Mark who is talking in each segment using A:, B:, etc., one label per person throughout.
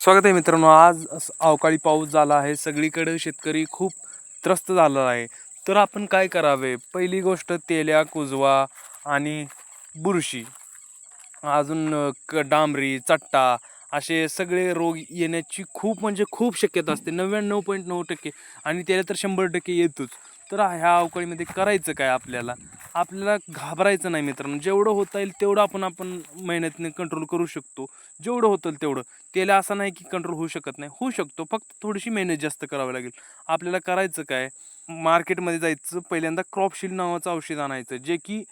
A: स्वागत आहे मित्रांनो. आज अवकाळी पाऊस झाला आहे, सगळीकडे शेतकरी खूप त्रस्त झाला आहे. तर आपण काय करावे? पहिली गोष्ट तेल्या, कुजवा आणि बुरशी, अजून डांबरी, चट्टा असे सगळे रोग येण्याची खूप म्हणजे खूप शक्यता असते, 99.9% आणि त्याला तर 100% येतोच. तर ह्या अवकाळीमध्ये करायचं काय? आपल्याला घाबरायचं नाही मित्रांनो. जेवढं होता येईल तेवढं आपण मेहनतीने कंट्रोल करू शकतो. जेवढं होतं तेवढं. त्याला असं नाही की कंट्रोल होऊ शकत नाही, होऊ शकतो, फक्त थोडीशी मेहनत जास्त करावी लागेल. आपल्याला करायचं काय? मार्केटमध्ये जायचं, पहिल्यांदा क्रॉपशील्ड नावाचं औषध आणायचं, जे की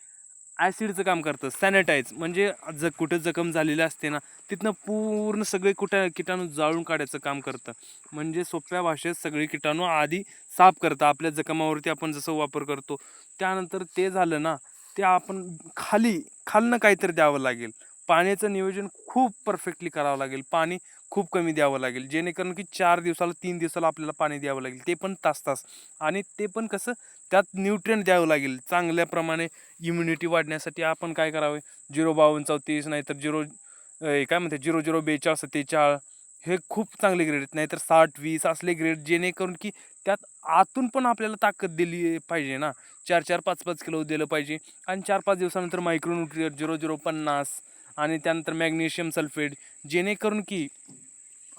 A: ॲसिडचं काम करतं, सॅनिटाईज म्हणजे कुठं जखम झालेली असते ना, तिथनं पूर्ण सगळे किटाणू जाळून काढायचं काम करतं. म्हणजे सोप्या भाषेत सगळे किटाणू आधी साफ करतं. आपल्या जखमावरती आपण जसं वापर करतो, त्यानंतर ते झालं ना, ते आपण खालनं काहीतरी द्यावं लागेल. पाण्याचं नियोजन खूप परफेक्टली करावं लागेल. पाणी खूप कमी द्यावं लागेल, जेणेकरून की 4 दिवसाला 3 दिवसाला आपल्याला पाणी द्यावं लागेल, ते पण तास आणि ते पण कसं, त्यात न्यूट्रिएंट द्यावं लागेल चांगल्या प्रमाणे. इम्युनिटी वाढण्यासाठी आपण काय करावे? 05234 नाहीतर काय म्हणते 004247 हे खूप चांगले ग्रेड आहेत. नाहीतर 60-20 असले ग्रेड, जेणेकरून की त्यात आतून पण आपल्याला ताकद दिली पाहिजे ना. 4-4, 5-5 किलो दिलं पाहिजे. आणि 4-5 दिवसानंतर मायक्रोन्यूट्रिएंट 0050 आणि त्यानंतर मॅग्नेशियम सल्फेट, जेणेकरून की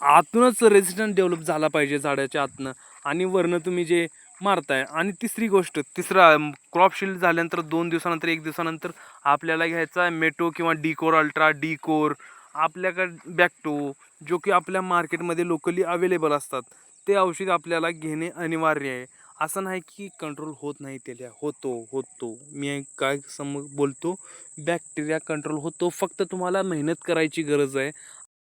A: आतूनच रेझिस्टन्स डेव्हलप झाला पाहिजे झाडाच्या आतनं, आणि वरनं तुम्ही जे मारताय. आणि तिसरा क्रॉप शिल्ड झाल्यानंतर 2 दिवसानंतर 1 दिवसानंतर आपल्याला घ्यायचा आहे मेटो किंवा डिकोर अल्ट्रा, डिकोर, आपल्याकडे बॅक्टो, जो की आपल्या मार्केटमध्ये लोकली अवेलेबल असतात. ते औषध आपल्याला घेणे अनिवार्य आहे. असं नाही की कंट्रोल होत नाही, त्याला होतो. मी काय बोलतो, बॅक्टेरिया कंट्रोल होतो, फक्त तुम्हाला मेहनत करायची गरज आहे.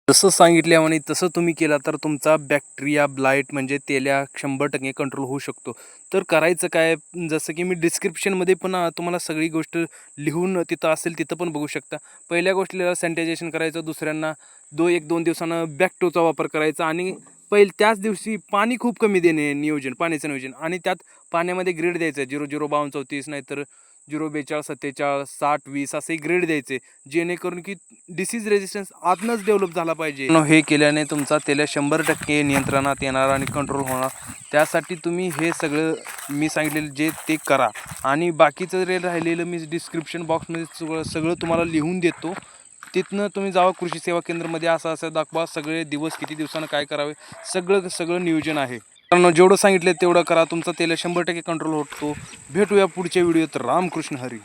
A: जसं सांगितल्यामुळे तसं तुम्ही केला तर तुमचा बॅक्टेरिया ब्लाइट म्हणजे तेल्या 100% कंट्रोल होऊ शकतो. तर करायचं काय? जसं की मी डिस्क्रिप्शनमध्ये पण तुम्हाला सगळी गोष्ट लिहून तिथं असेल, तिथं पण बघू शकता. पहिल्या गोष्टीला सॅनिटायझेशन करायचं, दुसऱ्यांना 1-2 दिवसानं बॅक्टोचा वापर करायचा, आणि त्याच दिवशी पाणी खूप कमी देणे, पाण्याचं नियोजन, आणि त्यात पाण्यामध्ये ग्रेड द्यायचं 005234 नाहीतर 04247 60-20 असे ग्रेड द्यायचे, जेणेकरून की डिसीज रेजिस्टन्स आतनंच डेव्हलप झाला पाहिजे. हे केल्याने तुमचा तेल्या 100% नियंत्रणात येणार आणि कंट्रोल होणार. त्यासाठी तुम्ही हे सगळं मी सांगितलेलं जे ते करा. आणि बाकीचं राहिलेलं मी डिस्क्रिप्शन बॉक्समध्ये सगळं तुम्हाला लिहून देतो. तिथनं तुम्ही जावा कृषी सेवा केंद्रामध्ये, असं दाखवा, सगळे दिवस किती दिवसानं काय करावे, सगळं नियोजन आहे. कारण जेवढं सांगितलं तेवढं करा, तुमचा तेल्या 100% कंट्रोल होतो. भेटूया पुढच्या व्हिडिओत. रामकृष्ण हरी.